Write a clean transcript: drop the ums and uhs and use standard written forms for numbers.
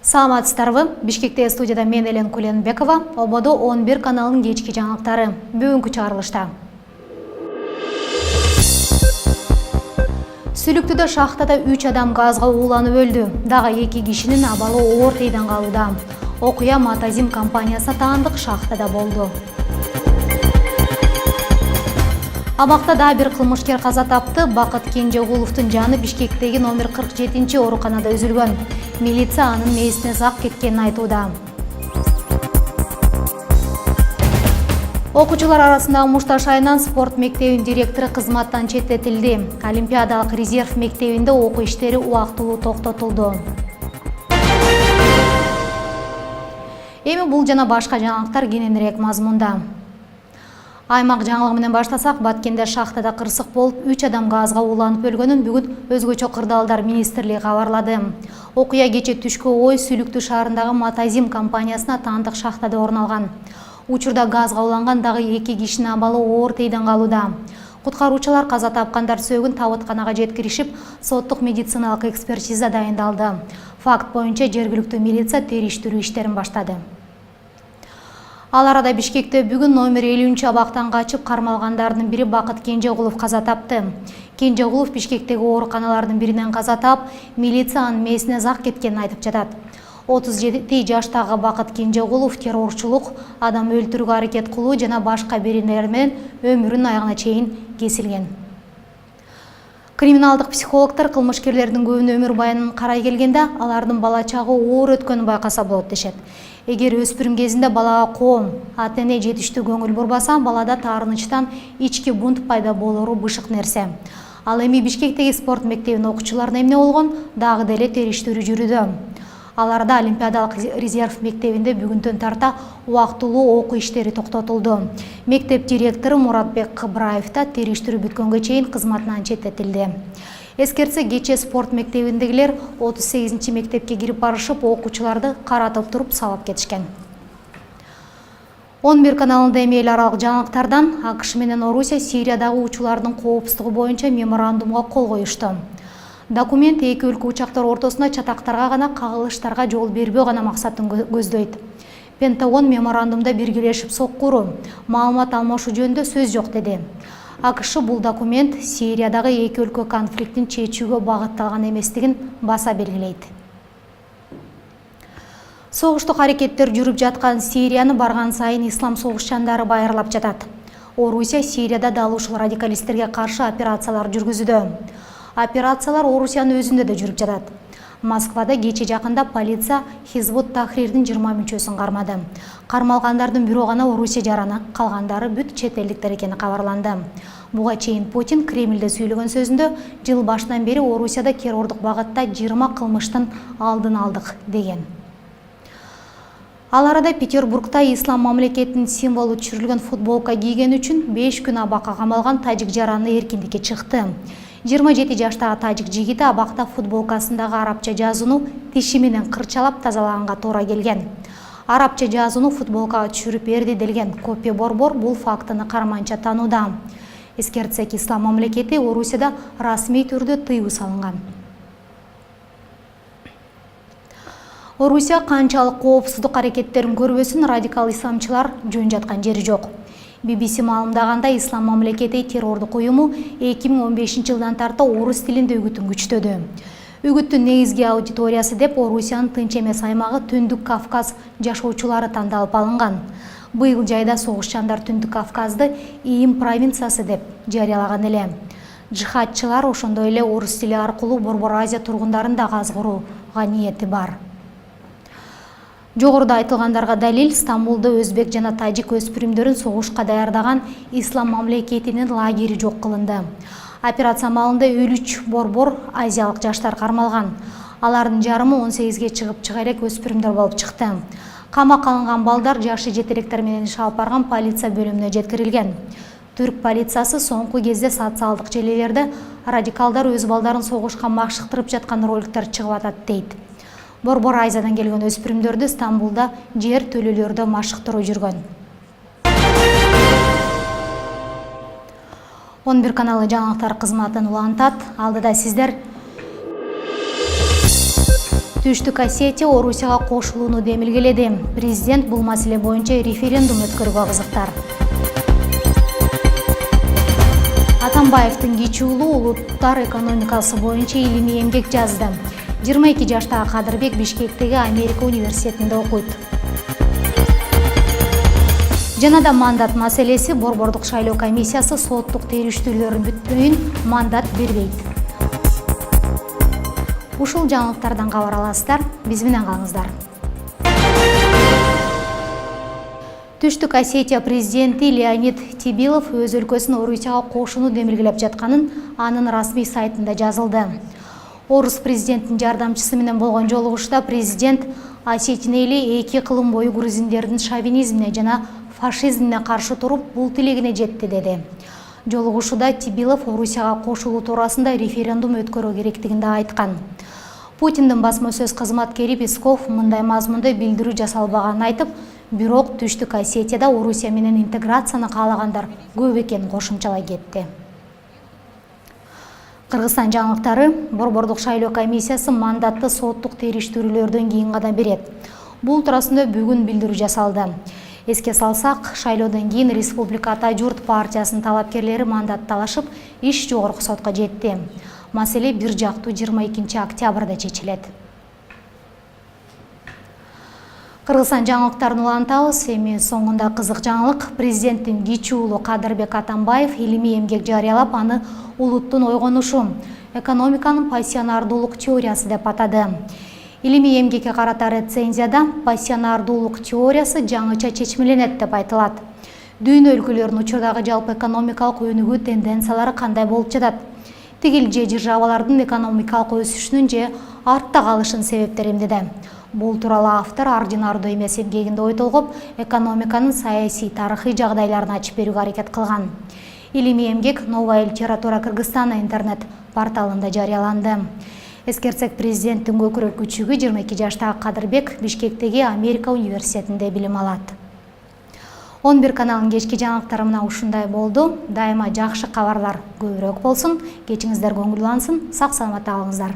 Саламатсыздарбы? Бишкекте студияда мен Элен Куленбекова, Ободо 11 каналынын кечки жаңылыктары. Бүгүнкү чыгарылышта. Сүлүктүдө шахтада 3 адам газга ууланып өлдү. Дагы 2 кишинин абалы оор тийден калууда. Окуя Матазим компаниясына таандык шахтада болду. Абакта да бир кылмышкер каза тапты. Бакыт Кенжегуловдун жаны Бишкектеги номер 47 ооруканада үзүлгөн. Милиция анын мээсине зак кеткенин айтууда. Окуучулар арасындагы Мушташ айынан спорт мектебинин директору кызматтан четтетилди. Олимпиадалык резерв мектебинде окуу иштери убактылуу токтотулду. Эми бул жана башка жаңылыктар кененирээк мазмунда. Аймак жаңылыгы менен баштасак, Баткенде шахтада кырсык болуп 3 адам газга ууланып өлгөнүн бүгүн өзгөчө кырдаалдар министрлиги кабарлады. Окуя кече түшкү ой Сүлүктүү шаарындагы Матазим компаниясына таандык шахтада орун алган. Учурда газга ууланган дагы 2 кишинин абалы оор тийден калууда. Куткаруучулар каза тапкандар сөөгүн табытканага жеткиришип, соттук медициналык экспертиза дайындалды. Факт боюнча жергиликтүү милиция териштирүү иштерин баштады. Ал арада Бишкекте бүгүн номер 50 абактан качып кармалгандардын бири Бакыт Кенжегулов каза тапты. Кенжегулов Бишкектеги ооруканалардын биринен каза тап, милиция анын мээсине зак кеткенин айтып жатат. 37 жаштагы Бакыт Кенжегулов террорчулук, адам өлтүрүүгө аракет кылуу жана башка беренелер менен өмүрүнүн аягына чейин кесилген. Криминалдык психологдор кылмышкерлердин көбүнүн өмүр баянын карай келгенде, алардын бала чагы оор өткөнүн байкаса болот дешет. Эгер өспүрүм кезинде балага коом, ата-эне жетиштүү көңүл бурбаса, балада таарынычтан ички бунт пайда болору бышык нерсе. Ал эми Бишкектеги спорт мектебинин окуучуларына эмне болгон, дагы деле териштирүү жүрүүдө. Ал арада Олимпиадалык резерв мектебинде бүгүндөн тарта убактылуу окуу иштери токтотулду. Мектеп директору Муратбек Кыбраев да териштирүү бүткөнгө чейин кызматынан четтетилди. Эскерсе, кече спорт мектебиндегилер 38 мектепке кирип барышып, окуучуларды каратып туруп салып кетишкен. 11 каналында эми эл аралык жаңылыктардан АКШ менен Орусия Сириядагы учуулардын коопсуздугу боюнча меморандумга кол коюшту. Документ эки өлкө учактар ортосунда чатактарга гана, кагылыштарга жол бербөө гана максатын көздөйт. Пентагон меморандумда биргелешип соккуруу, маалымат алмашуу жөнүндө сөз жок деди. АКШ бул документ Сириядагы эки өлкө конфликтин чечүүгө багытталган эместигин баса белгилейт. Согуштук аракеттер жүрүп жаткан Сирияны барган сайын ислам согушчандары байырлап жатат. Орусия Сирияда дал ушул радикалисттерге каршы операциялар жүргүзүүдө. Операциялар Орусиянын өзүндө да жүрүп жатат. Москвада кече жакында полиция Хизбут Тахрирдин 20 мүчөсүн кармады. Кармалгандардын бирөө гана Орусия жараны, калгандары бүт чет элдиктер экени кабарланды. Буга чейин Путин Кремлде сүйлөгөн сөзүндө жыл башынан бери Орусияда террордук багытта 20 кылмыштын алдын алдык деген. Ал арада Петербургда ислам мамлекетинин символу түшүрүлгөн футболка кийген үчүн 5 күн абакка камалган тажик жараны эркиндикке чыкты. 27 жаштагы тажик жигити абакта футболкасындагы арабча жазууну тиши менен кырчалап тазалаганга туура келген. Арабча жазууну футболкага түшүрүп берди делген Копи Борбор бул фактыны карманча таанууда. Эскертсек, ислам мамлекети Орусияда расмий түрдө тыюу салынган. Орусия канчалык коопсуздук аракеттерин көрбөсүн, радикал исламчылар жөн жаткан жери жок. BBC маалымдаганда ислам мамлекети террордук уюму 2015 жылдан тарта орус тилинде үгүтүн күчтөдү. Үгүттүн негизги аудиториясы деп Орусиянын тынч эмес аймагы Түндүк Кавказ жашоочулары тандалып алынган. Быйыл жайда согушчандар Түндүк Кавказды Иим провинциясы деп жарыялаган эле. Жихадчылар ошондой эле орус тили аркылуу Борбор Азия тургундарын да газгырууга ниети бар. Жогоруда айтылгандарга далил, Стамбулда өзбек жана тажик өспүрүмдөрүн согушка даярдаган ислам мамлекетинин лагери жок кылынды. Операция маалында 3 борбор азиялык жаштар кармалган. Алардын жарымы 18ге чыга элек өспүрүмдөр болуп чыкты. Камакка алынган балдар жашы жетелектер менен иш алып барган полиция бөлүмүнө жеткирилген. Түрк полициясы соңку кезде социалдык желилерде радикалдар өз балдарын согушка макшыктырып жаткан роликтер чыгып атат дейт. Борбор Азиядан келген өспүрүмдөрдү Стамбулда жер төлөлөрдө машыктыруу жүргөн. 11 каналы жаңылыктар кызматын улантат. Алдыда сиздер Түштүк Осетия Орусияга кошулууну демилгеледи. Президент бул маселе боюнча референдум өткөрүүгө кызыктар. Атамбаевдин кичи уулу улуттар экономикасы боюнча илимий эмгек жазды. 22 жаштагы Кадырбек Бишкектеги Америка университетинде окуйт. Жана да мандат маселеси. Борбордук шайлоо комиссиясы соттук териштүүлөрдүн бүттүнүн мандат бербейт. Ушул жаңылыктардан кабар аласыздар, биз менен калыңыздар. Түштүк Осетия президенти Леонид Тибилов өз өлкөсүн Орусияга кошууну демилгелеп жатканын анын расмий сайтында жазылды. Орус президенттин жардамчысы менен болгон жолугушууда президент Осетин эли 2 кылым бою грузиндердин шовинизмине жана фашизмине каршы туруп, бул тилегине жетти деди. Жолугушууда Тибилов Орусияга кошулуу туурасында референдум өткөрүү керектигин да айткан. Путиндин басма сөз кызматкери Песков мындай мазмунда билдирүү жасалбаганын айтып, бирок Түштүк Осетияда Орусия менен интеграцияны каалагандар көп экенин кошумчалай кетти. Кыргызстан жаңылыктары. Борбордук шайлоо комиссиясы мандатты соттук териштирүүлөрдөн кийин гана берет. Бул туурасында бүгүн билдирүү жасалды. Эске салсак, шайлоодон кийин Республика Ата Журт партиясынын талапкерлери мандат талашып, иш жогорку сотко жетти. Маселе бир жактуу 22 октябрда чечилет. Кыргызстан жаңылыктарын улантабыз. Эми соңунда кызык жаңылык. Президенттин кичи уулу Кадырбек Атамбаев илимий эмгек жарыялап, аны улуттун ойгонушу, экономиканын пассионардуулук теориясы деп атады. Илимий эмгекке карата рецензияда пассионардуулук теориясы жаңыча чечмеленет деп айтылат. Дүйнө өлкөлөрүнүн учурдагы жалпы экономикалык өнүгүү тенденциялары кандай болуп жатат? Тигил же державалардын экономикалык өсүшүнүн же артта калышынын себептери эмнеде? Бул тууралуу автор ординардуу эмес эмгегинде ой толгоп, экономиканын саясий тарыхый жагдайларын ачып берүүгө аракет кылган. Илимий эмгек Новая литература Кыргызстана интернет порталында жарыяланды. Эскерсек, президенттин көкүрөк күчүгү 22 жаштагы Кадырбек Бишкектеги Америка университетинде билим алат. 11 каналынын кечки жаңылыктары мына ушундай болду. Дайыма жакшы кабарлар көбүрөөк болсун, кечиңиздер көңүлдүү алсын, сак саламатта калыңыздар.